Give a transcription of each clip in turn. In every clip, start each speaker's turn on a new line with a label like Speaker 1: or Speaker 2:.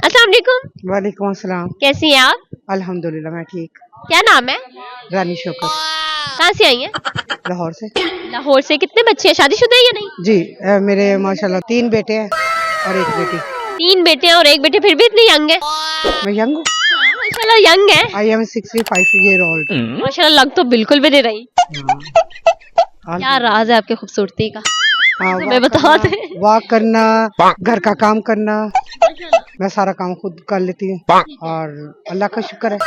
Speaker 1: अस्सलाम वालेकुम।
Speaker 2: वालेकुम अस्सलाम।
Speaker 1: कैसी हैं आप?
Speaker 2: अल्हम्दुलिल्लाह मैं ठीक।
Speaker 1: क्या नाम है?
Speaker 2: रानी शौकत।
Speaker 1: कहाँ से आई हैं?
Speaker 2: लाहौर से।
Speaker 1: लाहौर से। कितने बच्चे हैं? शादीशुदा है या नहीं?
Speaker 2: जी मेरे माशाल्लाह 3 बेटे हैं और 1 बेटी।
Speaker 1: 3 बेटे हैं और 1 बेटी, फिर भी इतनी यंग है।
Speaker 2: मैं यंग हूँ।
Speaker 1: माशाल्लाह यंग है।
Speaker 2: I am 65 year old.
Speaker 1: माशाल्लाह लग तो बिल्कुल भी नहीं रही। क्या राज है आपके खूबसूरती का? हमें बता दे।
Speaker 2: वॉक करना, घर का काम करना, मैं सारा काम खुद कर लेती हूँ और अल्लाह का शुक्र है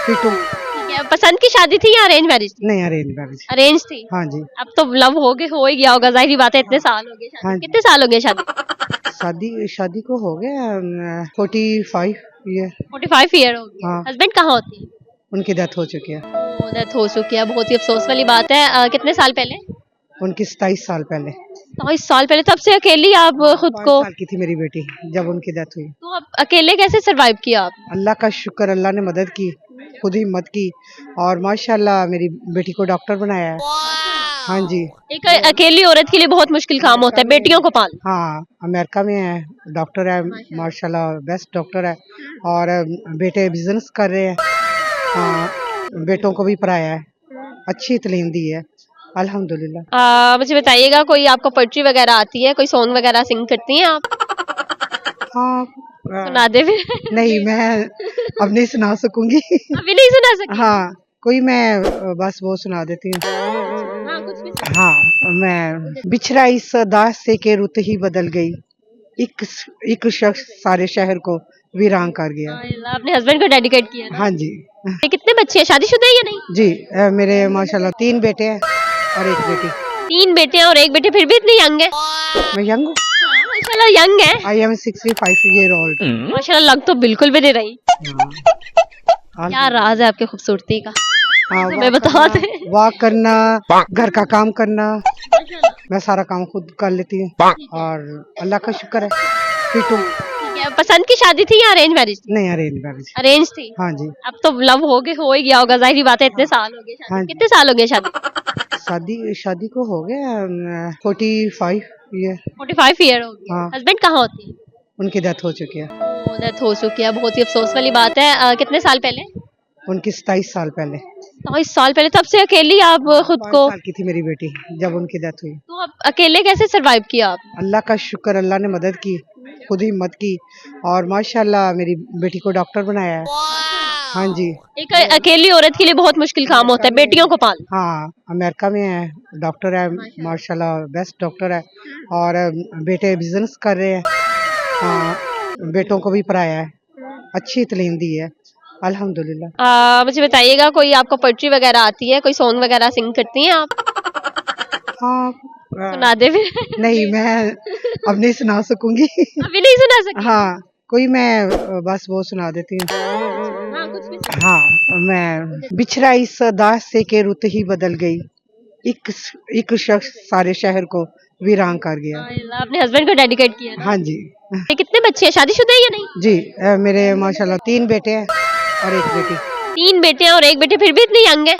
Speaker 2: फिट हूँ।
Speaker 1: ठीक है, पसंद की शादी थी या अरेंज मैरिज?
Speaker 2: नहीं अरेंज मैरिज।
Speaker 1: अरेंज थी।
Speaker 2: हाँ जी।
Speaker 1: अब तो लव हो ही गया होगा, जाहिर बात है, इतने साल हो गए शादी।
Speaker 2: हाँ।
Speaker 1: कितने साल हो गए शादी?
Speaker 2: शादी को हो गया 45 ईयर।
Speaker 1: 45 ईयर हो गए।
Speaker 2: हाँ।
Speaker 1: हस्बैंड कहाँ होते हैं?
Speaker 2: उनकी डेथ हो चुकी है।
Speaker 1: डेथ हो चुकी है, बहुत ही अफसोस वाली बात है। कितने साल पहले?
Speaker 2: उनकी 27 साल पहले।
Speaker 1: 27 साल पहले। तब से अकेली आप खुद
Speaker 2: 5
Speaker 1: को?
Speaker 2: साल की थी मेरी बेटी जब उनकी डेथ हुई।
Speaker 1: तो आप अकेले कैसे सरवाइव किया आप?
Speaker 2: अल्लाह का शुक्र, अल्लाह ने मदद की, खुद हिम्मत की और माशाल्लाह मेरी बेटी को डॉक्टर बनाया है। हाँ जी।
Speaker 1: एक अकेली औरत के लिए बहुत मुश्किल काम होता है बेटियों को पालना।
Speaker 2: हाँ अमेरिका में है, डॉक्टर है माशाल्लाह, बेस्ट डॉक्टर है और बेटे बिजनेस कर रहे हैं। हाँ, बेटों को भी पढ़ाया है, अच्छी तालीम दी है अल्हम्दुलिल्लाह।
Speaker 1: मुझे बताइएगा, कोई आपको पोएट्री वगैरह आती है? कोई सॉन्ग वगैरह सिंग करती हैं आप?
Speaker 2: हाँ
Speaker 1: सुना दे फिर।
Speaker 2: नहीं मैं अब नहीं सुना सकूंगी।
Speaker 1: अभी नहीं सुना सकती?
Speaker 2: हाँ कोई मैं बस वो सुना देती हूँ।
Speaker 1: हाँ, कुछ भी सुना।
Speaker 2: हाँ मैं बिछड़ा इस दास से के रुत ही बदल गई, एक शख्स सारे शहर को वीरान कर गया।
Speaker 1: आपने हस्बैंड को डेडिकेट किया ना?
Speaker 2: हाँ जी।
Speaker 1: ये कितने बच्चे हैं? शादीशुदा है या नहीं?
Speaker 2: जी मेरे माशाल्लाह 3 बेटे हैं और 1 बेटी।
Speaker 1: 3 बेटे हैं और 1 बेटी, फिर भी इतनी यंग है।
Speaker 2: मैं यंग हूँ।
Speaker 1: माशाल्लाह यंग है।
Speaker 2: I am 65 year old.
Speaker 1: माशाल्लाह लग तो बिल्कुल भी नहीं रही। क्या राज है आपके खूबसूरती का? हमें बता दे।
Speaker 2: वॉक करना, घर का काम करना, मैं सारा काम खुद कर लेती हूँ और अल्लाह का शुक्र है फिट हूँ।
Speaker 1: ठीक है, पसंद की शादी थी या अरेंज मैरिज?
Speaker 2: नहीं अरेंज मैरिज।
Speaker 1: अरेंज थी।
Speaker 2: हाँ जी।
Speaker 1: अब तो लव हो ही गया होगा, जाहिर बात है, इतने साल हो गए शादी।
Speaker 2: हाँ।
Speaker 1: कितने साल हो गए शादी?
Speaker 2: शादी को हो गया 45 ईयर।
Speaker 1: 45 ईयर हो गए।
Speaker 2: हाँ।
Speaker 1: हस्बैंड कहाँ होते हैं?
Speaker 2: उनकी डेथ हो चुकी है।
Speaker 1: डेथ हो चुकी है, बहुत ही अफसोस वाली बात है। कितने साल पहले?
Speaker 2: उनकी 27 साल पहले।
Speaker 1: 27 साल पहले। तब से अकेली आप खुद
Speaker 2: 5
Speaker 1: को?
Speaker 2: साल की थी मेरी बेटी जब उनकी डेथ हुई।
Speaker 1: तो आप अकेले कैसे सरवाइव किया आप?
Speaker 2: अल्लाह का शुक्र, अल्लाह ने मदद की, खुद हिम्मत की और माशाल्लाह मेरी बेटी को डॉक्टर बनाया है। हाँ जी।
Speaker 1: एक अकेली औरत के लिए बहुत मुश्किल काम होता है बेटियों को पालना।
Speaker 2: हाँ अमेरिका में है, डॉक्टर है माशाल्लाह, बेस्ट डॉक्टर है और बेटे बिजनेस कर रहे हैं। हाँ, बेटों को भी पढ़ाया है, अच्छी तालीम दी है अल्हम्दुलिल्लाह।
Speaker 1: मुझे बताइएगा, कोई आपको पोएट्री वगैरह आती है? कोई सॉन्ग वगैरह सिंग करती हैं आप?
Speaker 2: हाँ
Speaker 1: सुना दे फिर।
Speaker 2: नहीं मैं अब नहीं सुना सकूंगी।
Speaker 1: अभी नहीं सुना सकती?
Speaker 2: हाँ कोई मैं बस वो सुना देती हूँ।
Speaker 1: हाँ, कुछ भी सुना।
Speaker 2: हाँ मैं बिछड़ा इस दास से के रुत ही बदल गई, एक शख्स सारे शहर को वीरान कर गया।
Speaker 1: आपने हस्बैंड को डेडिकेट किया ना?
Speaker 2: हाँ जी।
Speaker 1: ये कितने बच्चे हैं? शादीशुदा है या नहीं?
Speaker 2: जी मेरे माशाल्लाह 3 बेटे हैं और 1 बेटी।
Speaker 1: 3 बेटे हैं और 1 बेटी, फिर भी इतनी यंग है।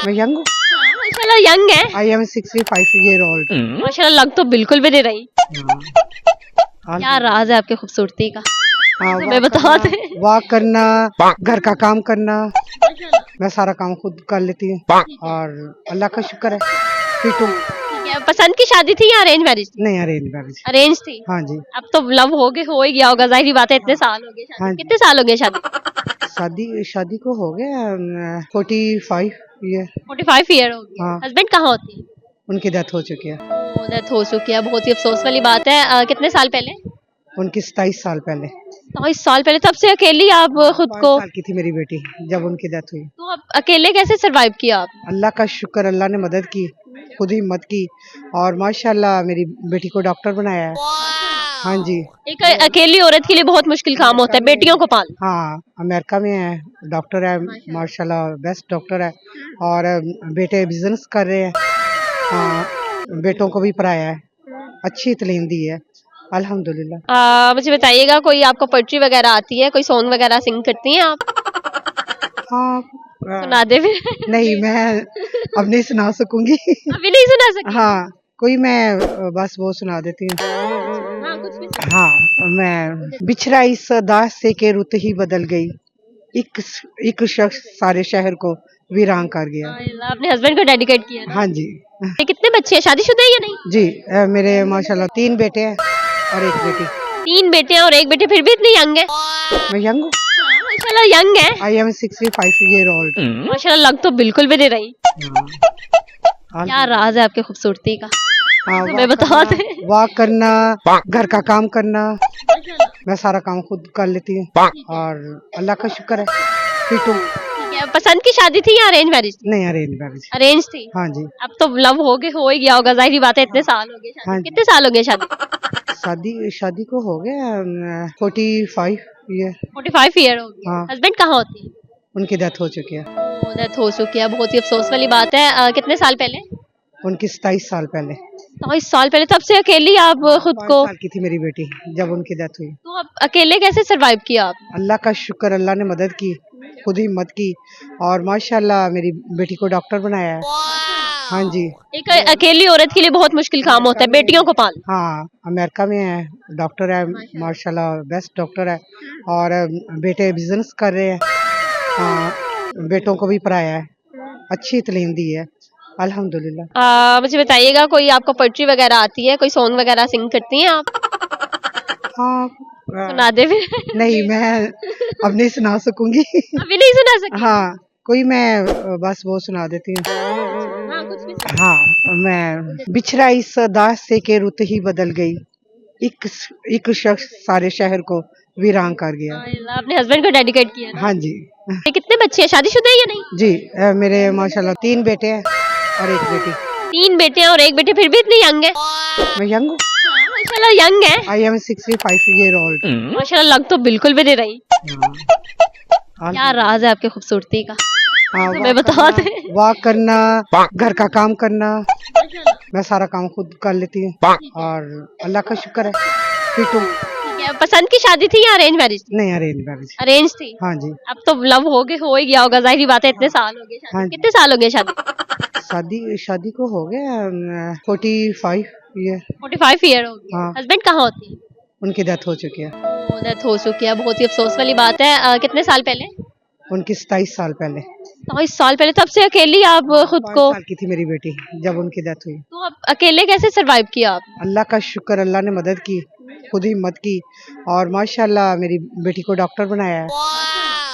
Speaker 2: मैं यंग हूँ।
Speaker 1: माशाल्लाह यंग है।
Speaker 2: I am 65 year old.
Speaker 1: माशाल्लाह लग तो बिल्कुल भी नहीं रही। क्या राज है आपके खूबसूरती का? हमें बता दे।
Speaker 2: वॉक करना, घर का काम करना, मैं सारा काम खुद कर लेती हूँ और अल्लाह का शुक्र है फिट हूँ।
Speaker 1: ठीक है, पसंद की शादी थी या अरेंज मैरिज?
Speaker 2: नहीं अरेंज मैरिज।
Speaker 1: अरेंज थी।
Speaker 2: हाँ जी।
Speaker 1: अब तो लव हो ही गया होगा, जाहिर बात है, इतने साल हो गए शादी।
Speaker 2: हाँ।
Speaker 1: कितने साल हो गए शादी?
Speaker 2: शादी को हो गया 45 ईयर।
Speaker 1: 45 ईयर हो गए।
Speaker 2: हाँ।
Speaker 1: हस्बैंड कहाँ होते हैं?
Speaker 2: उनकी डेथ हो चुकी है।
Speaker 1: डेथ हो चुकी है, बहुत ही अफसोस वाली बात है। कितने साल पहले?
Speaker 2: उनकी 27 साल पहले।
Speaker 1: 27 साल पहले। तब से अकेली आप खुद
Speaker 2: 5
Speaker 1: को?
Speaker 2: साल की थी मेरी बेटी जब उनकी डेथ हुई।
Speaker 1: तो आप अकेले कैसे सरवाइव किया आप?
Speaker 2: अल्लाह का शुक्र, अल्लाह ने मदद की, खुद हिम्मत की और माशाल्लाह मेरी बेटी को डॉक्टर बनाया है। हाँ जी।
Speaker 1: एक अकेली औरत के लिए बहुत मुश्किल काम होता है बेटियों को पालना।
Speaker 2: हाँ अमेरिका में है, डॉक्टर है माशाल्लाह, बेस्ट डॉक्टर है और बेटे बिजनेस कर रहे हैं। हाँ, बेटों को भी पढ़ाया है, अच्छी तालीम दी है अल्हम्दुलिल्लाह।
Speaker 1: मुझे बताइएगा, कोई आपको पोएट्री वगैरह आती है? कोई सॉन्ग वगैरह सिंग करती हैं आप?
Speaker 2: हाँ
Speaker 1: सुना दे फिर।
Speaker 2: नहीं मैं अब नहीं सुना सकूंगी।
Speaker 1: अभी नहीं सुना सकती?
Speaker 2: हाँ कोई मैं बस वो सुना देती हूँ।
Speaker 1: हाँ, कुछ भी में
Speaker 2: हाँ मैं बिछड़ा इस दास से के रुत ही बदल गई एक शख्स सारे शहर को वीरान कर गया।
Speaker 1: अल्लाह, अपने हस्बैंड को डेडिकेट किया ना।
Speaker 2: हाँ जी
Speaker 1: ये कितने बच्चे हैं, शादीशुदा है या नहीं?
Speaker 2: जी मेरे माशाल्लाह 3 बेटे हैं और 1 बेटी।
Speaker 1: 3 बेटे हैं और 1 बेटी, फिर भी इतनी यंग है।
Speaker 2: मैं यंग हूँ।
Speaker 1: माशाल्लाह यंग है।
Speaker 2: I am 65 year old.
Speaker 1: माशाल्लाह लग तो बिल्कुल भी नहीं रही। क्या राज है आपके खूबसूरती का? हमें बता दे।
Speaker 2: वॉक करना, घर का काम करना, मैं सारा काम खुद कर लेती हूँ और अल्लाह का शुक्र है फिट हूँ।
Speaker 1: ठीक है, पसंद की शादी थी या अरेंज मैरिज थी?
Speaker 2: नहीं अरेंज मैरिज।
Speaker 1: अरेंज थी।
Speaker 2: हाँ जी।
Speaker 1: अब तो लव हो ही गया होगा, जाहिर बात है, इतने साल हो गए शादी।
Speaker 2: हाँ जी।
Speaker 1: कितने साल हो गए शादी?
Speaker 2: शादी को हो गया 45 ईयर।
Speaker 1: 45 ईयर हो गए।
Speaker 2: हाँ।
Speaker 1: हस्बैंड कहाँ होते हैं?
Speaker 2: उनकी डेथ हो चुकी है।
Speaker 1: डेथ हो चुकी है, बहुत ही अफसोस वाली बात है। कितने साल पहले?
Speaker 2: उनकी 27 साल पहले।
Speaker 1: 27 साल पहले। तब से अकेली आप खुद
Speaker 2: 5
Speaker 1: को?
Speaker 2: साल की थी मेरी बेटी जब उनकी डेथ हुई।
Speaker 1: तो आप अकेले कैसे सरवाइव किया आप?
Speaker 2: अल्लाह का शुक्र, अल्लाह ने मदद की, खुद हिम्मत की और माशाल्लाह मेरी बेटी को डॉक्टर बनाया है। हाँ जी।
Speaker 1: एक अकेली औरत के लिए बहुत मुश्किल काम होता है बेटियों को पालना।
Speaker 2: हाँ अमेरिका में है, डॉक्टर है माशाल्लाह, बेस्ट डॉक्टर है और बेटे बिजनेस कर रहे हैं। हाँ, बेटों को भी पढ़ाया है, अच्छी तालीम दी है अल्हम्दुलिल्लाह।
Speaker 1: मुझे बताइएगा, कोई आपको पोएट्री वगैरह आती है? कोई सॉन्ग वगैरह सिंग करती हैं आप?
Speaker 2: हाँ
Speaker 1: सुना दे फिर।
Speaker 2: नहीं मैं अब नहीं सुना सकूंगी।
Speaker 1: अभी नहीं सुना सकती?
Speaker 2: हाँ कोई मैं बस वो सुना देती हूँ।
Speaker 1: हाँ, कुछ भी सुना।
Speaker 2: हाँ मैं बिछड़ा इस दास से के रुत ही बदल गई एक शख्स सारे शहर को वीरान कर गया।
Speaker 1: अल्लाह, अपने हस्बैंड को डेडिकेट किया ना।
Speaker 2: हाँ जी
Speaker 1: ये कितने बच्चे हैं, शादीशुदा है या नहीं?
Speaker 2: जी मेरे माशाल्लाह 3 बेटे हैं और 1 बेटी।
Speaker 1: 3 बेटे हैं और 1 बेटी, फिर भी इतनी यंग है।
Speaker 2: मैं यंग हूँ।
Speaker 1: माशाल्लाह यंग है।
Speaker 2: I am 65 year old.
Speaker 1: माशाल्लाह लग तो बिल्कुल भी नहीं रही। क्या राज है आपके खूबसूरती का? हमें बता दे।
Speaker 2: वॉक करना, घर का काम करना, मैं सारा काम खुद कर लेती हूँ और अल्लाह का शुक्र है फिट हूँ।
Speaker 1: ठीक है, पसंद की शादी थी या अरेंज मैरिज थी?
Speaker 2: नहीं अरेंज मैरिज।
Speaker 1: अरेंज थी।
Speaker 2: हाँ जी।
Speaker 1: अब तो लव हो ही गया होगा, जाहिर बात है, इतने साल हो गए शादी।
Speaker 2: हाँ।
Speaker 1: कितने साल हो गए शादी?
Speaker 2: शादी को हो गया 45 ईयर।
Speaker 1: 45 ईयर हो गए।
Speaker 2: हाँ।
Speaker 1: हस्बैंड कहाँ होते हैं?
Speaker 2: उनकी डेथ हो चुकी है।
Speaker 1: डेथ हो चुकी है, बहुत ही अफसोस वाली बात है। कितने साल पहले?
Speaker 2: उनकी 27 साल पहले।
Speaker 1: 27 साल पहले। तब से अकेली आप खुद
Speaker 2: 5
Speaker 1: को?
Speaker 2: साल की थी मेरी बेटी जब उनकी डेथ हुई।
Speaker 1: तो आप अकेले कैसे सरवाइव किया आप?
Speaker 2: अल्लाह का शुक्र, अल्लाह ने मदद की, खुद हिम्मत की और माशाल्लाह मेरी बेटी को डॉक्टर बनाया है।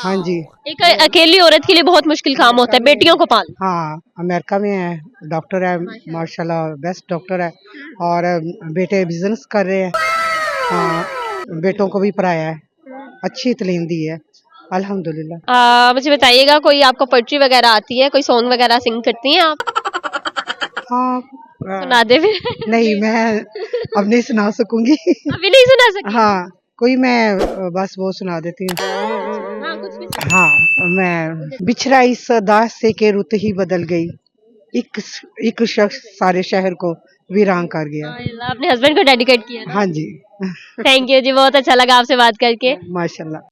Speaker 2: हाँ जी।
Speaker 1: एक अकेली औरत के लिए बहुत मुश्किल काम होता है बेटियों को पालना।
Speaker 2: हाँ अमेरिका में है, डॉक्टर है माशाल्लाह, बेस्ट डॉक्टर है और बेटे बिजनेस कर रहे हैं। हाँ, बेटों को भी पढ़ाया है, अच्छी तालीम दी है अल्हम्दुलिल्लाह।
Speaker 1: मुझे बताइएगा, कोई आपको पोएट्री वगैरह आती है? कोई सॉन्ग वगैरह सिंग करती हैं आप?
Speaker 2: हाँ
Speaker 1: सुना दे फिर।
Speaker 2: नहीं मैं अब नहीं सुना सकूंगी।
Speaker 1: अभी नहीं सुना सकती?
Speaker 2: हाँ कोई मैं बस वो सुना देती हूँ।
Speaker 1: हाँ, कुछ भी सुना।
Speaker 2: हाँ मैं बिछड़ा इस दास से के रुत ही बदल गई एक शख्स सारे शहर को वीरान कर गया।
Speaker 1: अल्लाह, अपने हस्बैंड को डेडिकेट किया ना।
Speaker 2: हाँ जी
Speaker 1: थैंक यू जी, बहुत अच्छा लगा आपसे बात करके।
Speaker 2: माशाल्लाह।